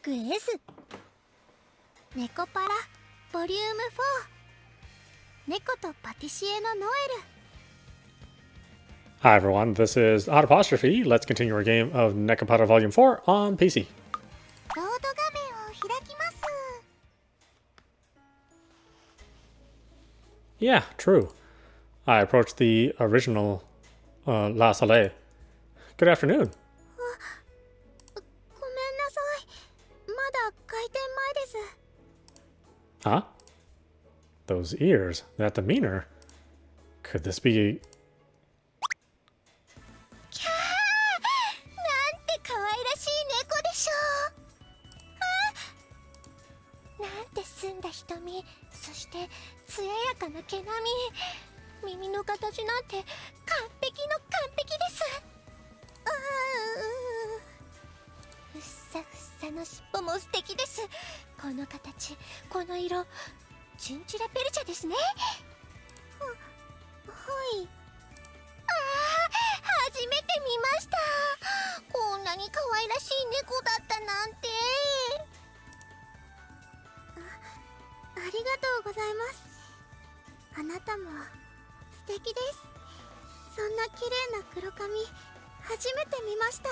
学 S ネコパラボリューム4猫とパティシエのノエル。 Hi everyone, this is audap. Let's continue our game of Nekopara Vol.4 on PC. ロード画面を開きます。 Yeah, true. I approached the original La Soleil. Good afternoon. ごめんなさい。まだ開店前です。 Huh? Those ears, that demeanor. Could this be... キャー、なんて可愛らしい猫でしょう。なんて澄んだ瞳、そして艶やかな毛並み、耳の形なんて完璧の完璧です。ふっさふっさの尻尾も素敵です。この形、この色、チンチラペルチャですね。はい。初めて見ました。こんなに可愛らしい猫だったなんて。ありがとうございます。あなたも素敵です。そんな綺麗な黒髪、初めて見ました。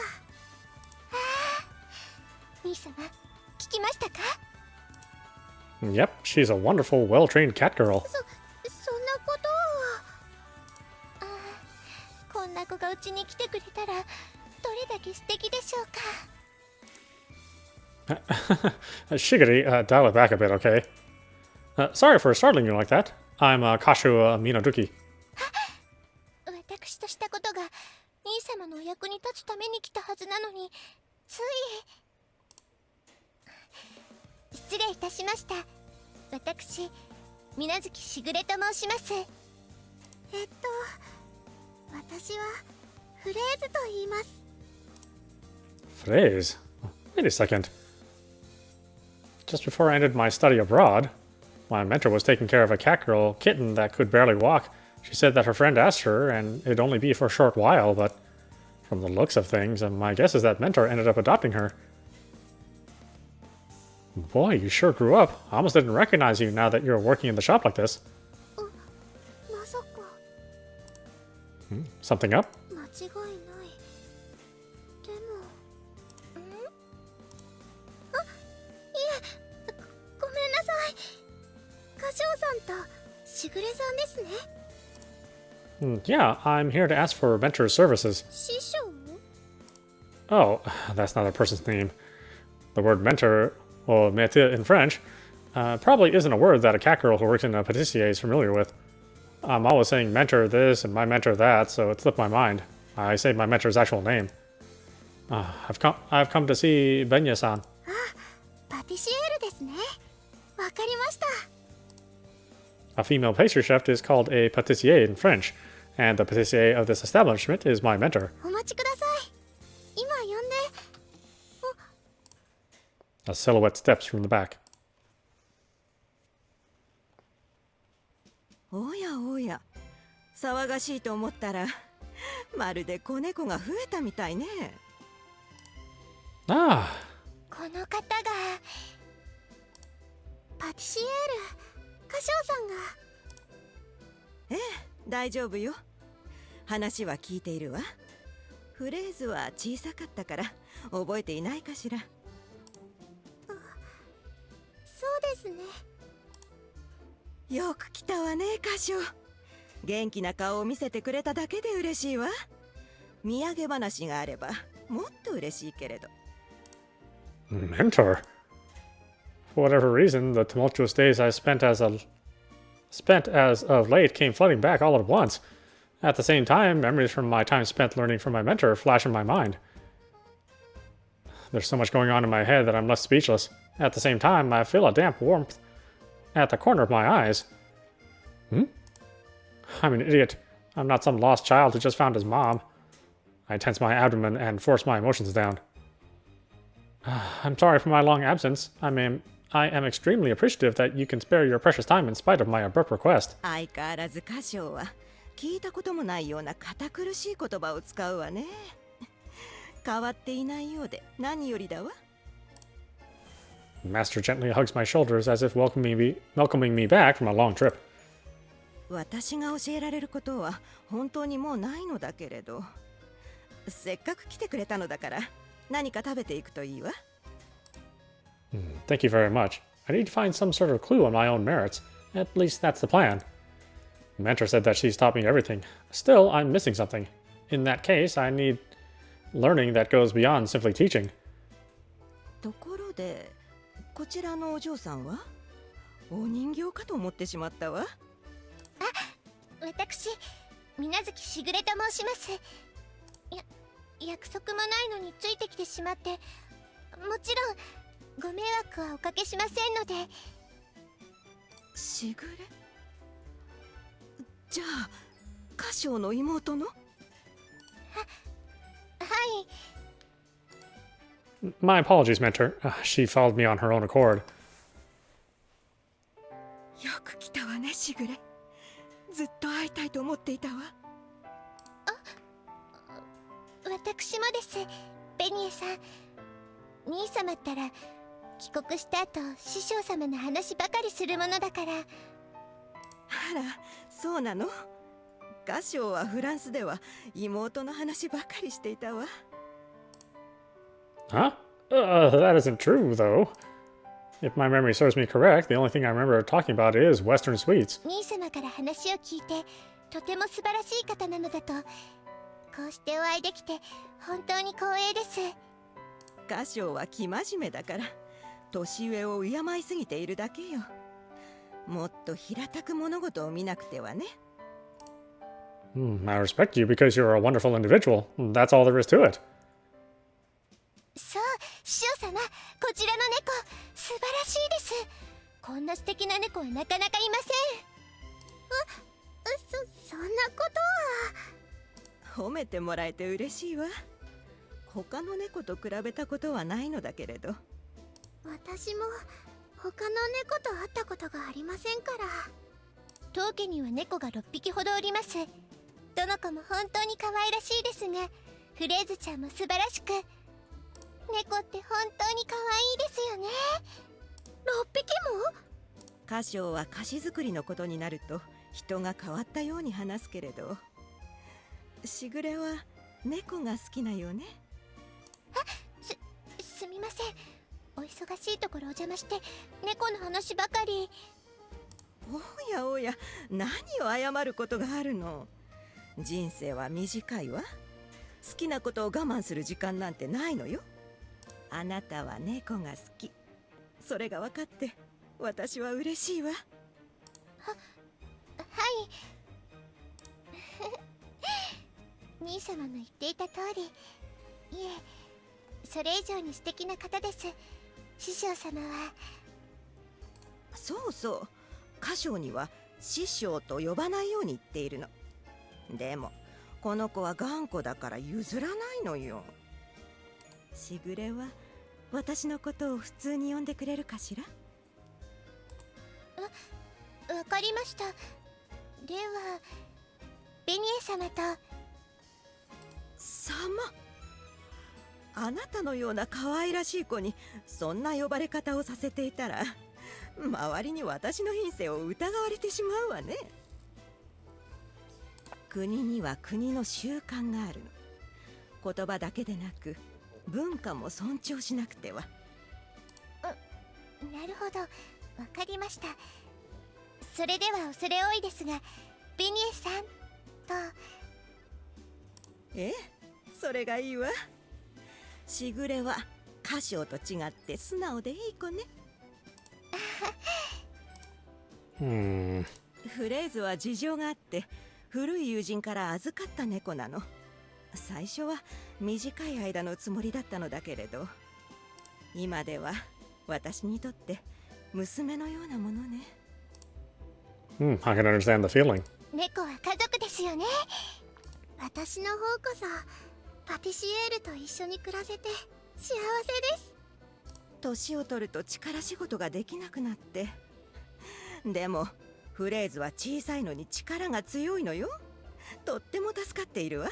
兄様、聞きましたか？ Yep, she's a wonderful, well-trained cat girl. そんなことを。こんな子がうちに来てくれたらどれだけ素敵でしょうか。 Shigiri, dial it back a bit, okay? Sorry for startling you like that. I'm Kashou Minaduki. 私としたことが兄様のお役に立つために来たはずなのに、つい。失礼いたしました。私、水月しぐれと申します。私はフレーズと言います。 Phrase? Wait a second. Just before I ended my study abroad, my mentor was taking care of a cat girl kitten that could barely walk. She said that her friend asked her, and it'd only be for a short while, but from the looks of things, my guess is that mentor ended up adopting her. Boy, you sure grew up. I almost didn't recognize you now that you're working in the shop like this. まさか Something up? 間違いない。でも、いえ、ごめんなさい。歌唱さんとしぐれさんですね。Yeah, I'm here to ask for mentor services. 師匠？ Oh, that's not a person's name. The word mentor, or maître in French, probably isn't a word that a cat girl who works in a pâtissier is familiar with. I'm always saying mentor this and my mentor that, so it slipped my mind. I say my mentor's actual name. I've come to see Benya-san. パティシエールですね。わかりました。 A female pastry chef is called a pâtissier in French, and the pâtissier of this establishment is my mentor. お待ちください。今呼んで。 A silhouette steps from the back. おやおや、騒がしいと思ったらまるで子猫が増えたみたいね。 Ah, この方がパティシエール、歌唱さんが。ええ、大丈夫よ。話は聞いているわ。フレーズは小さかったから覚えていないかしら。そうですね。よく来たわね、歌唱。元気な顔を見せてくれただけで嬉しいわ。土産話があればもっと嬉しいけれど。 mentor? For whatever reason, the tumultuous days I spent as of late came flooding back all at once. At the same time, memories from my time spent learning from my mentor flash in my mind. There's so much going on in my head that I'm left speechless. At the same time, I feel a damp warmth at the corner of my eyes. I'm an idiot. I'm not some lost child who just found his mom. I tense my abdomen and force my emotions down. I'm sorry for my long absence. I am extremely appreciative that you can spare your precious time in spite of my abrupt request. 相変わらず歌唱は聞いたこともないような堅苦しい言葉を使うわね。変わっていないようで何よりだわ。Master gently hugs my shoulders as if welcoming me back from a long trip. 私が教えられることは本当にもうないのだけれど、せっかく来てくれたのだから何か食べていくといいわ。Thank you very much. I need to find some sort of clue on my own merits. At least that's the plan. The mentor said that she's taught me everything. Still, I'm missing something. In that case, I need learning that goes beyond simply teaching. ところで、こちらのお嬢さんはお人形かと思ってしまったわ。私、水無月しぐれと申します。約束もないのについてきてしまって、もちろんご迷惑はおかけしませんので。しぐれ？じゃあ、カショウの妹の？はい。My apologies, mentor. She followed me on her own accord. よく来たわね、しぐれ。ずっと会いたいと思っていたわ。私もです、ベニエさん。兄様ったら帰国した後師匠様の話ばかりするものだから。あら、そうなの？カショウはフランスでは妹の話ばかりしていたわ。Huh? That isn't true, though. If my memory serves me correct, the only thing I remember talking about is Western sweets. 兄様から話を聞いてとても素晴らしい方なのだと。こうしてお会いできて本当に光栄です。カショウは生真面目だから年上を敬いすぎているだけよ。もっと平たく物事を見なくてはね。I respect you because you're a wonderful individual. That's all there is to it. そう、師匠様、こちらの猫素晴らしいです。こんな素敵な猫はなかなかいません。そんなことは。褒めてもらえて嬉しいわ。他の猫と比べたことはないのだけれど。私も他の猫と会ったことがありませんから。当家には猫が6匹ほどおります。どの子も本当に可愛らしいですが、フレーズちゃんも素晴らしく、猫って本当に可愛いですよね。6匹も？カショウは菓子作りのことになると人が変わったように話すけれど、しぐれは猫が好きなよね。すみません。お忙しいところお邪魔して猫の話ばかり。おやおや、何を謝ることがあるの。人生は短いわ。好きなことを我慢する時間なんてないのよ。あなたは猫が好き。それが分かって私は嬉しいわ。はい兄様の言っていた通り、いえ、それ以上に素敵な方です。師匠様は。そうそう、カショウには師匠と呼ばないように言っているの。でもこの子は頑固だから譲らないのよ。しぐれは私のことを普通に呼んでくれるかしら？わかりました。ではベニエ様と。様？あなたのような可愛らしい子にそんな呼ばれ方をさせていたら、周りに私の品性を疑われてしまうわね。国には国の習慣があるの。言葉だけでなく文化も尊重しなくては。なるほど、わかりました。それでは恐れ多いですが、ベニエさんと。ええ、それがいいわ。しぐれはカショウと違って素直でいい子ね。フレーズは事情があって古い友人から預かった猫なの。最初は短い間のつもりだったのだけれど、今では私にとって娘のようなものね。I can understand the feeling. 猫は家族ですよね。私の方こそパティシエールと一緒に暮らせて幸せです。年を取ると力仕事ができなくなって。でもフレーズは小さいのに力が強いのよ。とっても助かっているわ。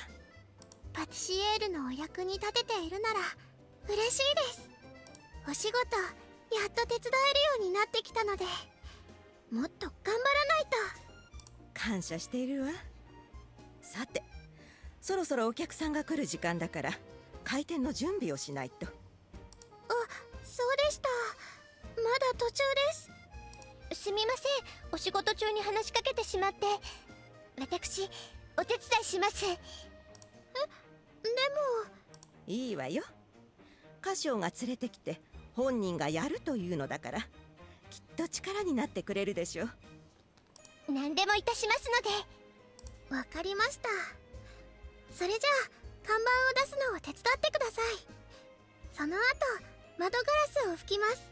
パティシエールのお役に立てているなら嬉しいです。お仕事やっと手伝えるようになってきたので、もっと頑張らないと。感謝しているわ。さて、そろそろお客さんが来る時間だから開店の準備をしないと。あ、そうでした。まだ途中です。すみません、お仕事中に話しかけてしまって。私、お手伝いします。でもいいわよ。カショウが連れてきて本人がやるというのだから、きっと力になってくれるでしょう。何でもいたしますので。わかりました。それじゃあ看板を出すのを手伝ってください。その後窓ガラスを拭きます。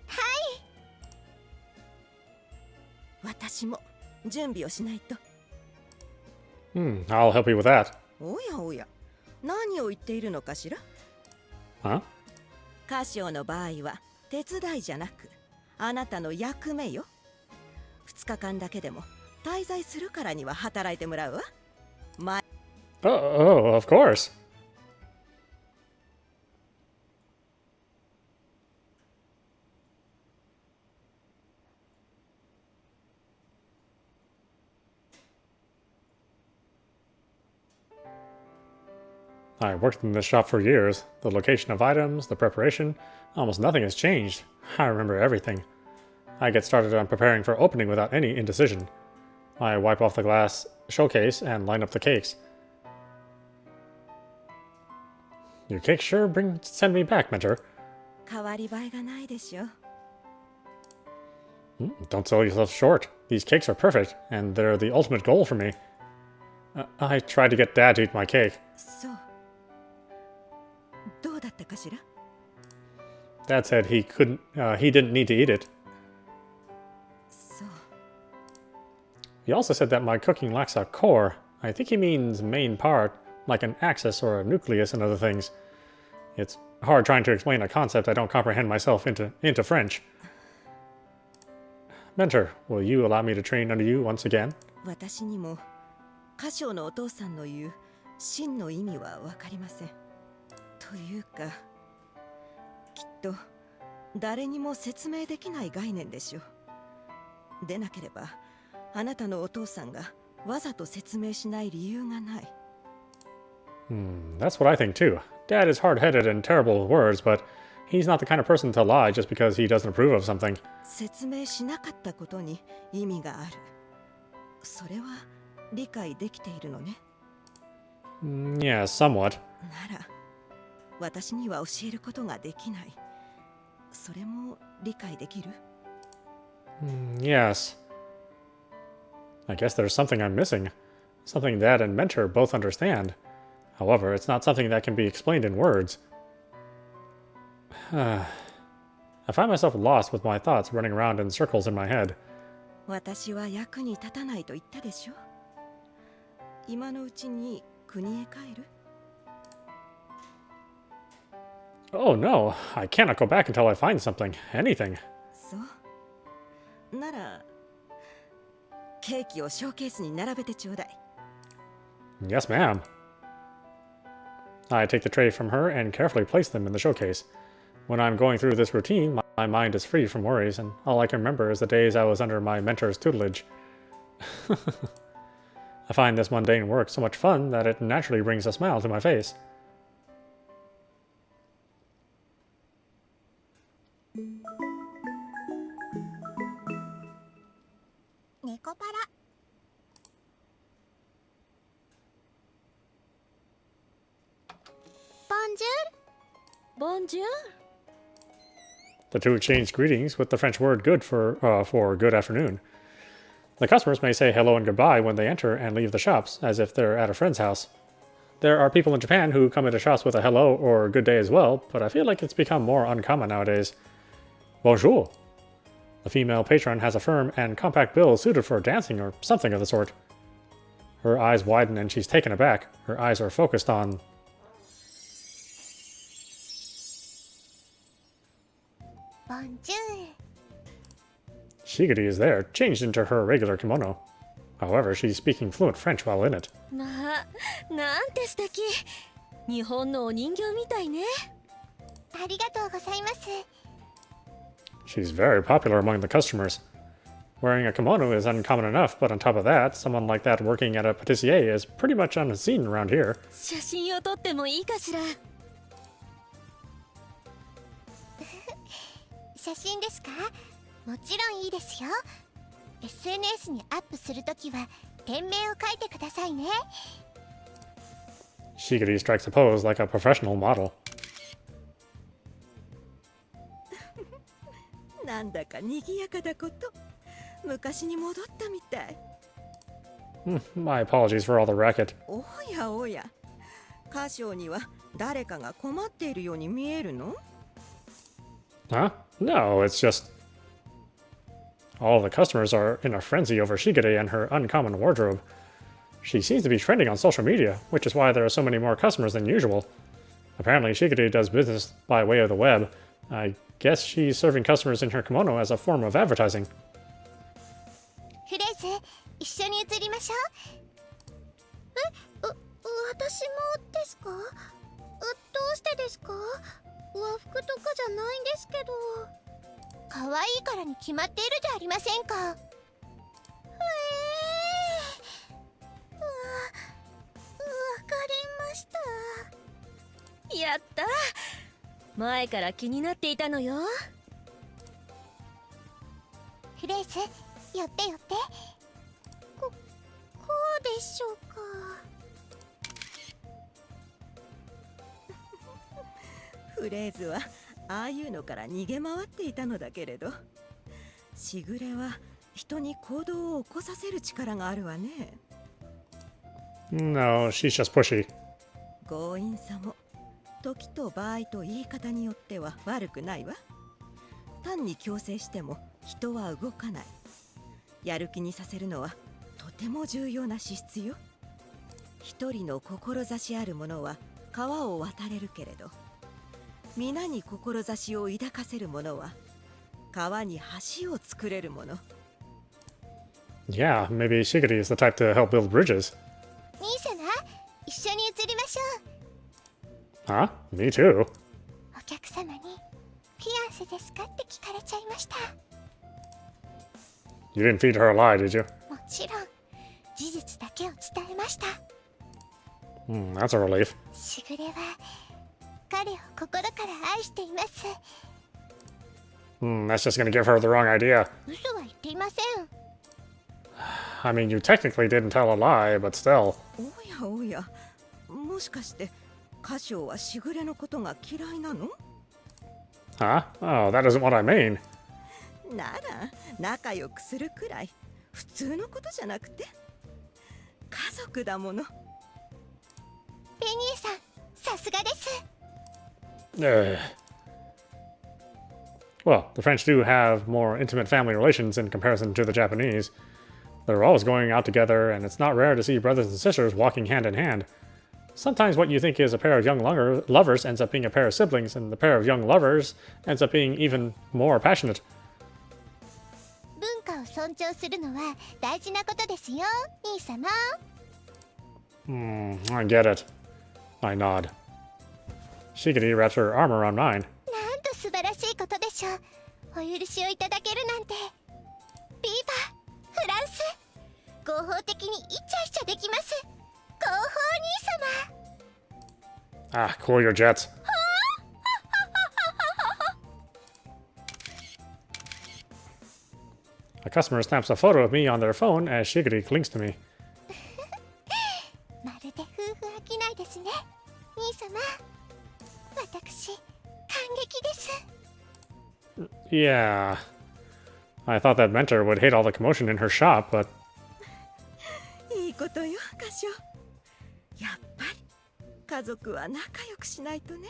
はい。私も準備をしないと。I'll help you with that. おやおや、何を言っているのかしら。Huh? カシオの場合は手伝いじゃなく、あなたの役目よ。2日間だけでも滞在するからには働いてもらうわ。Oh, of course. I worked in this shop for years. The location of items, the preparation, almost nothing has changed. I remember everything. I get started on preparing for opening without any indecision. I wipe off the glass showcase and line up the cakes. Your cakes sure send me back, mentor. 変わり映えがないでしょ。Don't sell yourself short. These cakes are perfect, and they're the ultimate goal for me. I tried to get Dad to eat my cake. そう。どうだったかしら。Dad said he didn't need to eat it. そう。He also said that my cooking lacks a core. I think he means main part, like an axis or a nucleus and other things. It's hard trying to explain a concept I don't comprehend myself into French. Mentor, will you allow me to train under you once again? 私にもカショウのお父さんの言う真の意味は分かりません。というか、きっと誰にも説明できない概念でしょう。でなければあなたのお父さんがわざと説明しない理由がない。That's what I think too. Dad is hard-headed and terrible with words, but he's not the kind of person to lie just because he doesn't approve of something. 説明しなかったことに意味がある。それは理解できているのね。Yeah, somewhat. なら私には教えることができない。それも理解できる？ Yes. I guess there's something I'm missing. Something Dad and Mentor both understand. However, it's not something that can be explained in words. I find myself lost with my thoughts running around in circles in my head. 私は役に立たないと言ったでしょ。今のうちに国へ帰る？ Oh no, I cannot go back until I find something, anything. そう。ならケーキをショーケースに並べてちょうだい。Yes, ma'am. I take the tray from her and carefully place them in the showcase. When I'm going through this routine, my mind is free from worries, and all I can remember is the days I was under my mentor's tutelage. I find this mundane work so much fun that it naturally brings a smile to my face. Nekopara. Bonjour. The two exchanged greetings with the French word good for good afternoon. The customers may say hello and goodbye when they enter and leave the shops, as if they're at a friend's house. There are people in Japan who come into shops with a hello or good day as well, but I feel like it's become more uncommon nowadays. Bonjour. The female patron has a firm and compact build suited for dancing or something of the sort. Her eyes widen and she's taken aback. Her eyes are focused on... Bonjour. Shigiri is there, changed into her regular kimono. However, she's speaking fluent French while in it. なんて素敵。日本のお人形みたいね。ありがとうございます。She's very popular among the customers. Wearing a kimono is uncommon enough, but on top of that, someone like that working at a patissier is pretty much unseen around here. 写真を撮ってもいいかしら。写真ですか？もちろんいいですよ。SNS にアップするときは店名を書いてくださいね。Shigiri strikes a pose like a professional model. なんだか賑やかだこと。昔に戻ったみたい。My apologies for all the racket. おやおや、カショには誰かが困っているように見えるの？ Huh? No, it's just... All the customers are in a frenzy over Shigiri and her uncommon wardrobe. She seems to be trending on social media, which is why there are so many more customers than usual. Apparently, Shigiri does business by way of the web. I guess she's serving customers in her kimono as a form of advertising. フレーズ、一緒に写りましょう。私もですか？どうしてですか？和服とかじゃないんですけど。可愛いからに決まっているじゃありませんか。わかりました。やった。前から気になっていたのよ。フレーズ、寄って寄って。こうでしょうか。フレーズはああいうのから逃げ回っていたのだけれど、しぐれは人に行動を起こさせる力があるわね。No, she's just pushy. 強引さも時と場合と言い方によっては悪くないわ。単に強制しても人は動かない。やる気にさせるのはとても重要な資質よ。一人の志ある者は川を渡れるけれど、皆に志を抱かせる者は川に橋を作れるもの。 Yeah, maybe Shigiri is the type to help build bridges. 兄様、一緒に写りましょう。 Huh? Me too. お客様にフィアンセですかって聞かれちゃいました。 You didn't feed her a lie, did you? もちろん事実だけを伝えました。 That's a relief. しぐれは彼を心から愛しています。 That's just gonna give her the wrong idea. 嘘は言っていません。 I mean, you technically didn't tell a lie, but still. おやおや、もしかしてカショはしぐれのことが嫌いなの？ Huh? Oh, that isn't what I mean. なら仲良くするくらい普通のことじゃなくて、家族だもの。ペニーさん、さすがです。 Well, the French do have more intimate family relations in comparison to the Japanese. They're always going out together, and it's not rare to see brothers and sisters walking hand in hand. Sometimes what you think is a pair of young lovers ends up being a pair of siblings, and the pair of young lovers ends up being even more passionate. 文化を尊重するのは大事なことですよ、兄様。 I get it. I nod. Shigiri wraps her arm around mine. なんと素晴らしいことでしょう。お許しをいただけるなんて。ビーバフランス、合法的にイチャイチャできます。合法兄様。 Ah, cool your jets. A customer snaps a photo of me on their phone as Shigiri clings to me. まるで夫婦飽きないですね、兄様。私、感激です。 Yeah. I thought that mentor would hate all the commotion in her shop, but いいことよ、カショ。やっぱり家族は仲良くしないとね。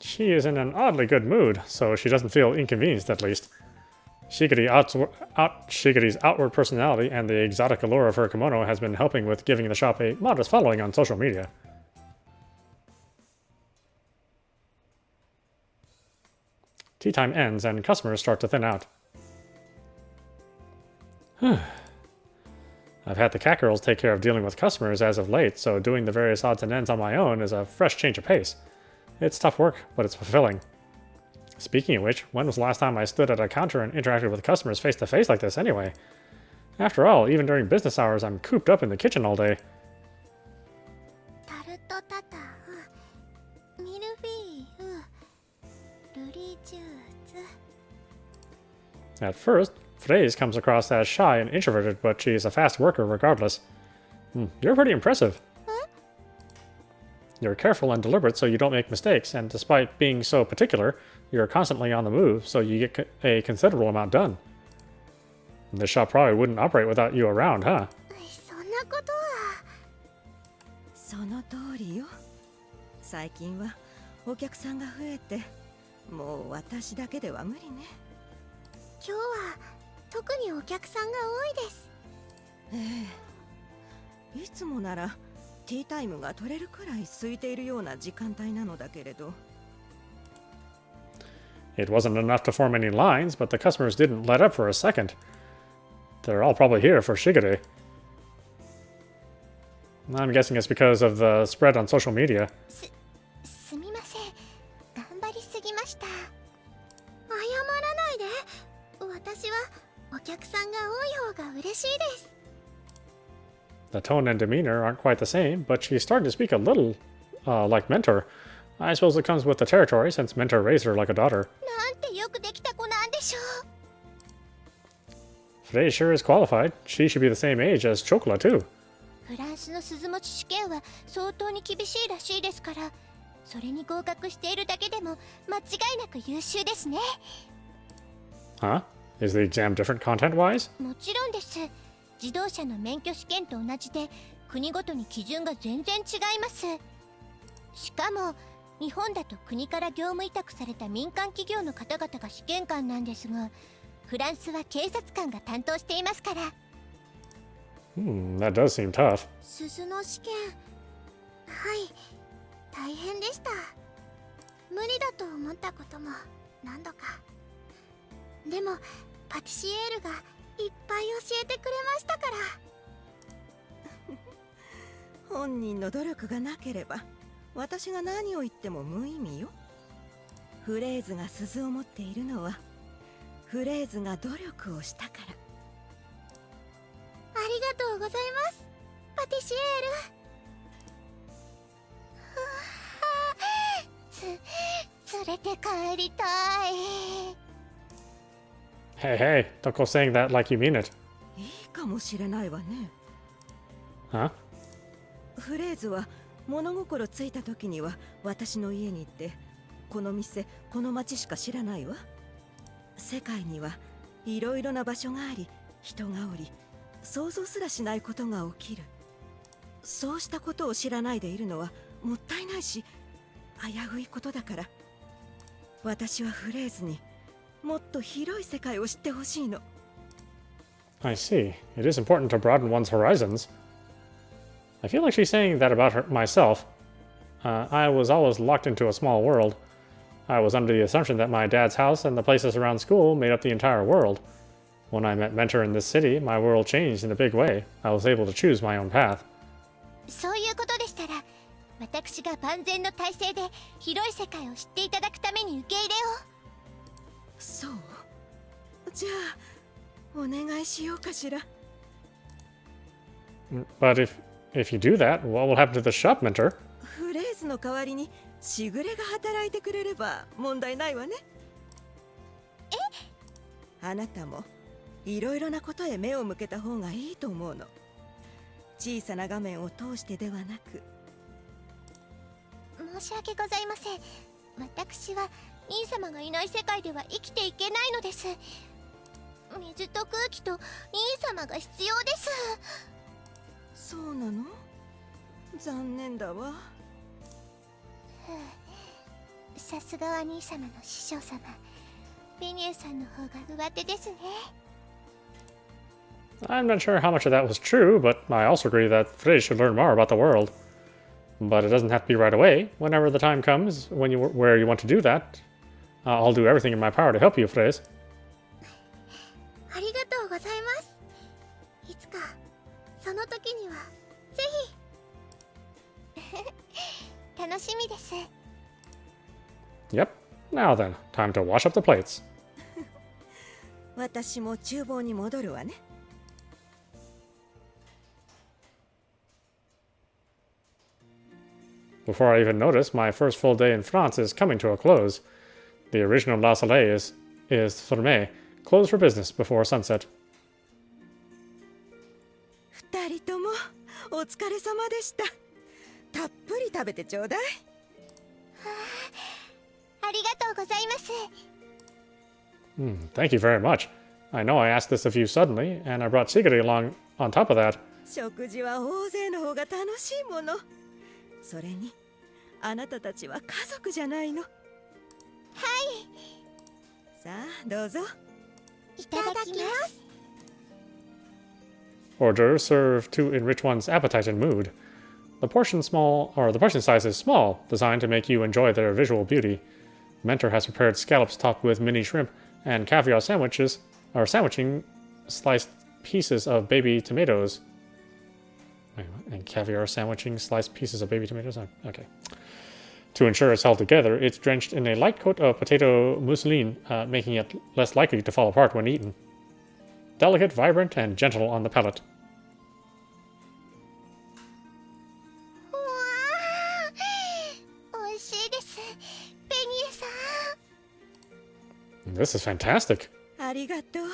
she is in an oddly good mood, so she doesn't feel inconvenienced at least. Shigiri's outward personality and the exotic allure of her kimono has been helping with giving the shop a modest following on social media. Tea time ends and customers start to thin out. I've had the cat girls take care of dealing with customers as of late, so doing the various odds and ends on my own is a fresh change of pace. It's tough work, but it's fulfilling. Speaking of which, when was the last time I stood at a counter and interacted with customers face to face like this anyway? After all, even during business hours, I'm cooped up in the kitchen all day. タルトタタン、ミルフィーユ、ルリジューズ。 At first, Fraise comes across as shy and introverted, but she's a fast worker regardless. You're pretty impressive. You're careful and deliberate so you don't make mistakes, and despite being so particular, you're constantly on the move so you get a considerable amount done. This shop probably wouldn't operate without you around, huh? そんなことは。その通りよ。最近はお客さんが増えて、もう私だけでは無理ね。今日は特にお客さんが多いです。ええ、いつもならティータイムが取れるくらい空いているような時間帯なのだけれど。It wasn't enough to form any lines, but the customers didn't let up for a second. They're all probably here for Shigure. I'm guessing it's because of the spread on social media. すみません、頑張りすぎました。謝らないで。私はお客さんが多い方が嬉しいです。 The tone and demeanor aren't quite the same, but she's starting to speak a little like Mentor. I suppose it comes with the territory since Mentor raised her like a daughter. なんてよくできた子なんでしょう。 Fraise sure is qualified. She should be the same age as Chocola too. フランスの鈴持ち試験は相当に厳しいらしいですから、それに合格しているだけでも間違いなく優秀ですね。 Huh? Is the exam different content-wise? もちろんです。自動車の免許試験と同じで国ごとに基準が全然違います。しかも日本だと国から業務委託された民間企業の方々が試験官なんですが、フランスは警察官が担当していますから。 That does seem tough. 鈴の試験、はい、大変でした。無理だと思ったことも何度か。でもパティシエールがいっぱい教えてくれましたから。本人の努力がなければ私が何を言っても無意味よ。フレーズが鈴を持っているのはフレーズが努力をしたから。ありがとうございます、パティシエール。連れて帰りたい。 Hey, hey, don't go saying that like you mean it. いいかもしれないわね。 Huh? フレーズは物心ついた時には私の家に行って、この店この町しか知らないわ。世界にはいろいろな場所があり、人がおり、想像すらしないことが起きる。そうしたことを知らないでいるのはもったいないし危ういことだから、私はフレーズにもっと広い世界を知ってほしいの。 I see. It is important to broaden one's horizons. I feel like she's saying that about myself. I was always locked into a small world. I was under the assumption that my dad's house and the places around school made up the entire world. When I met Mentor in this city, my world changed in a big way. I was able to choose my own path. そういうことでしたら、私が万全の体制で広い世界を知っていただくために受け入れを。そう。じゃあお願いしようかしら。 But if you do that, what will happen to the shop, Mentor? フレーズの代わりにしぐれが働いてくれれば問題ないわね。あなたもいろいろなことへ目を向けた方がいいと思うの。小さな画面を通してではなく。申し訳ございません。私は兄様がいない世界では生きていけないのです。水と空気と兄様が必要です。そうなの？残念だわ。さすがは兄様の師匠様。ベニューさんの方が上手ですね。 I'm not sure how much of that was true, but I also agree that Fraise should learn more about the world. But it doesn't have to be right away. Whenever the time comes, where you want to do that, I'll do everything in my power to help you, Fraise. ありがとうございます。いつかその時にはぜひ。楽しみです。 Yep, Now then, time to wash up the plates. 私も厨房に戻るわね。Before I even notice, my first full day in France is coming to a close. The original La Soleil is fermé, closed for business before sunset. 二人ともお疲れ様でした。たっぷり食べてちょうだい。ありがとうございます。Thank you very much. I know I asked this of you suddenly, and I brought Sigrid along on top of that. 食事は大勢の方が楽しいもの。それにあなたたちは家族じゃないの。はい。さあどうぞ。いただきます。Hors d'oeuvres serve to enrich one's appetite and mood. The portion size is small, designed to make you enjoy their visual beauty. Mentor has prepared scallops topped with mini shrimp and caviar sandwiching sliced pieces of baby tomatoes. Wait, what? And caviar sandwiching sliced pieces of baby tomatoes? Okay. To ensure it's held together, it's drenched in a light coat of potato mousseline, making it less likely to fall apart when eaten. Delicate, vibrant, and gentle on the palate. うわー、美味しいです。ベニエさん。This is fantastic. ありがとう。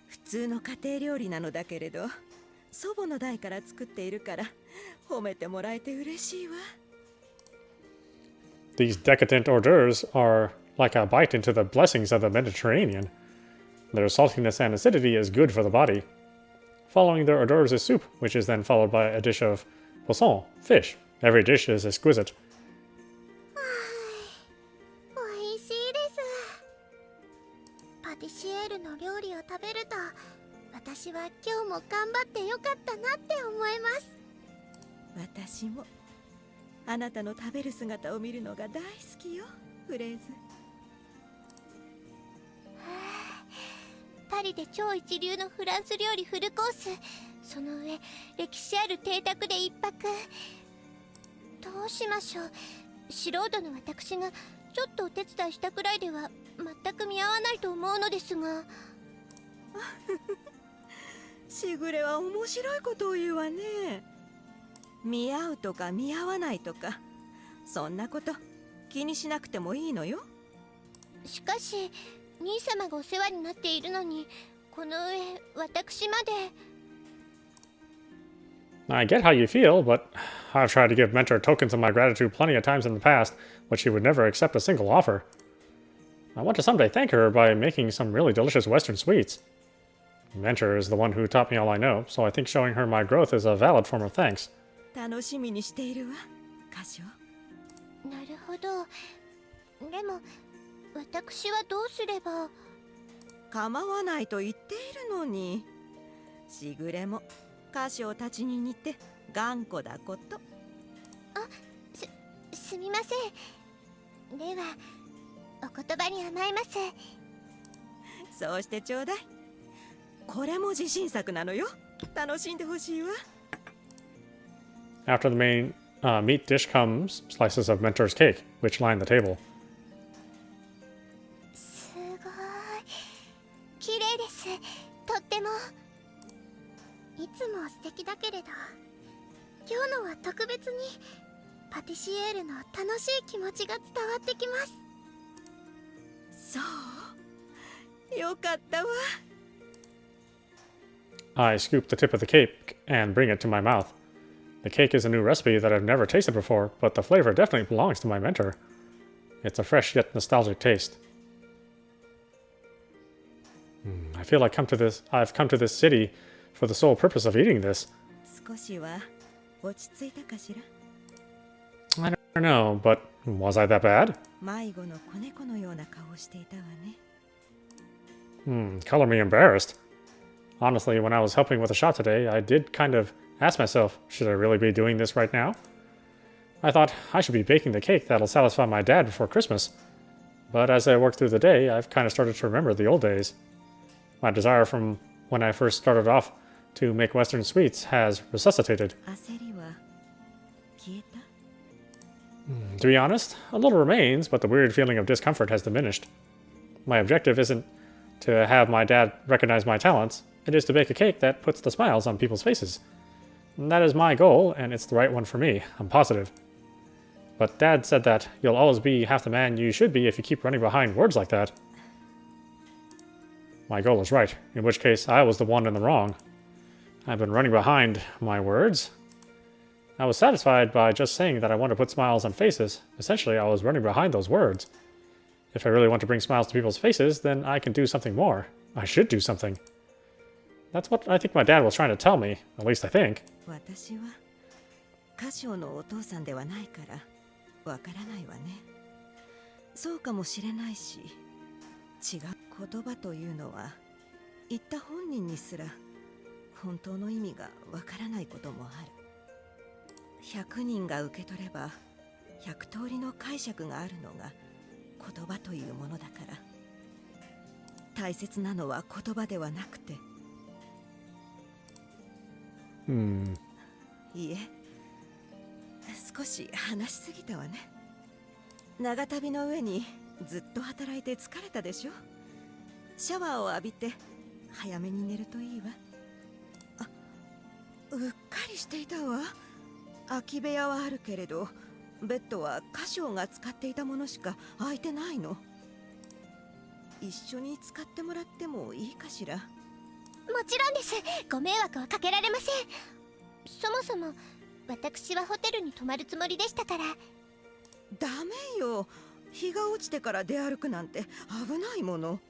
普通の家庭料理なのだけれど、祖母の代から作っているから褒めてもらえて嬉しいわ。These decadent hors d'oeuvres are like a bite into the blessings of the Mediterranean. Their saltiness and acidity is good for the body. Following their hors d'oeuvres is soup, which is then followed by a dish of poisson, fish. Every dish is exquisite. 美味しいです。パティシエールの料理を食べると、私は今日も頑張ってよかったなって思います。私もあなたの食べる姿を見るのが大好きよ、フレーズ。パリで超一流のフランス料理フルコース、その上歴史ある邸宅で一泊。どうしましょう。素人の私がちょっとお手伝いしたくらいでは全く見合わないと思うのですが。しぐれは面白いことを言うわね。見合うとか見合わないとか、そんなこと気にしなくてもいいのよ。しかし兄様がお世話になっているのに、この上私まで。I get how you feel, but I've tried to give Mentor tokens of my gratitude plenty of times in the past, but she would never accept a single offer. I want to someday thank her by making some really delicious Western sweets. Mentor is the one who taught me all I know, so I think showing her my growth is a valid form of thanks. 楽しみにしているわ、カショ。なるほど。でも私はどうすれば。構わないと言っているのに。しぐれもカショたちに似て頑固だこと。すみません。ではお言葉に甘えます。そうしてちょうだい。これも自信作なのよ。楽しんでほしいわ。After the main meat dish comes slices of Mentor's cake, which line the table. すごい綺麗です。とっても。いつも素敵だけれど、今日のは特別にパティシエールの楽しい気持ちが伝わってきます。そう、よかったわ。I scoop the tip of the cake and bring it to my mouth. The cake is a new recipe that I've never tasted before, but the flavor definitely belongs to my mentor. It's a fresh yet nostalgic taste. I feel like I've come to this city for the sole purpose of eating this. 少しは落ち着いたかしら。 I don't know, but was I that bad? 迷子の子猫のような顔をしていたわね。Color me embarrassed. Honestly, when I was helping with the shop today, I did kind of ask myself, should I really be doing this right now? I thought I should be baking the cake that'll satisfy my dad before Christmas. But as I worked through the day, I've kind of started to remember the old days. My desire from when I first started off to make Western sweets has resuscitated. 焦りは消えた？ To be honest, a little remains, but the weird feeling of discomfort has diminished. My objective isn't to have my dad recognize my talents, it is to bake a cake that puts the smiles on people's faces. And that is my goal, and it's the right one for me, I'm positive. But Dad said that you'll always be half the man you should be if you keep running behind words like that. My goal is right, in which case I was the one in the wrong. I've been running behind my words. I was satisfied by just saying that I want to put smiles on faces. Essentially, I was running behind those words. If I really want to bring smiles to people's faces, then I can do something more. I should do something. That's what I think my dad was trying to tell me, at least I think. 私はカショーのお父さんではないからわからないわね。そうかもしれないし、違う言葉というのは言った本人にすら本当の意味がわからないこともある。100人が受け取れば100通りの解釈があるのが言葉というものだから、大切なのは言葉ではなくて。いいえ、少し話しすぎたわね。長旅の上にずっと働いて疲れたでしょ。シャワーを浴びて早めに寝るといいわ。あ、うっかりしていたわ。空き部屋はあるけれど、ベッドはカショーが使っていたものしか空いてないの。一緒に使ってもらってもいいかしら。もちろんです。ご迷惑はかけられません。そもそも私はホテルに泊まるつもりでしたから。ダメよ。日が落ちてから出歩くなんて危ないもの。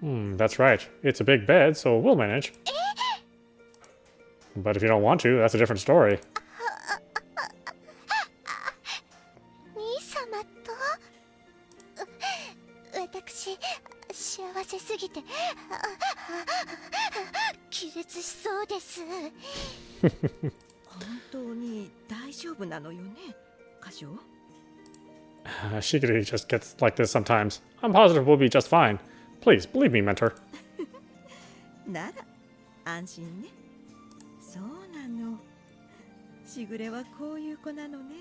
That's right. It's a big bed, so we'll manage. But if you don't want to, that's a different story. 兄様と私幸せすぎて気絶しそうです。本当に大丈夫なのよね、カショー。Shigiri just gets like this sometimes. I'm positive we'll be just fine. Please, believe me, mentor. なら安心ね。そうなの。しぐれはこういう子なのね。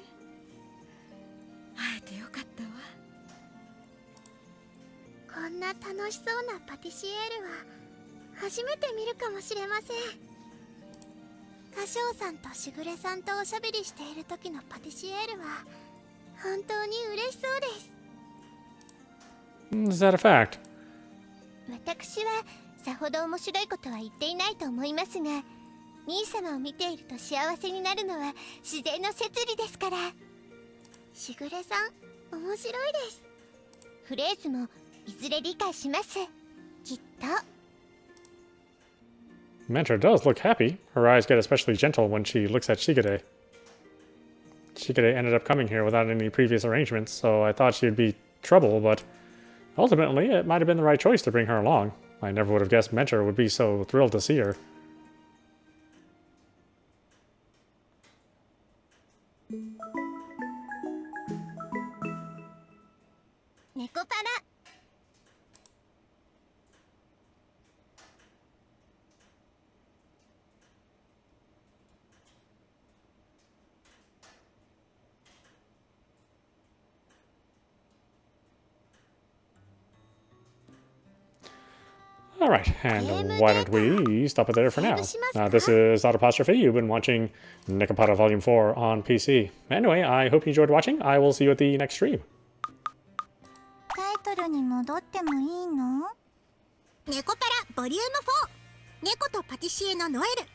会えてよかったわ。こんな楽しそうなパティシエールは初めて見るかもしれません。カショウさんとしぐれさんとおしゃべりしている時のパティシエールは本当に嬉しそうです。Is that a fact? 私はさほど面白いことは言っていないと思いますが、兄様を見ていると幸せになるのは自然の摂理ですから。しぐれさん面白いです。フレーズもいずれ理解します、きっと。Mentor does look happy. Her eyes get especially gentle when she looks at Shigure. Shigure ended up coming here without any previous arrangements, so I thought she'd be trouble, but ultimately it might have been the right choice to bring her along. I never would have guessed Mentor would be so thrilled to see her. ネコパラ。Alright, and why don't we stop it there for now? This is audapostrophe. You've been watching Nekopara Vol.4 on PC. Anyway, I hope you enjoyed watching. I will see you at the next stream. タイトルに戻ってもいいの？ネコパラボリューム4、猫とパティシエのノエル。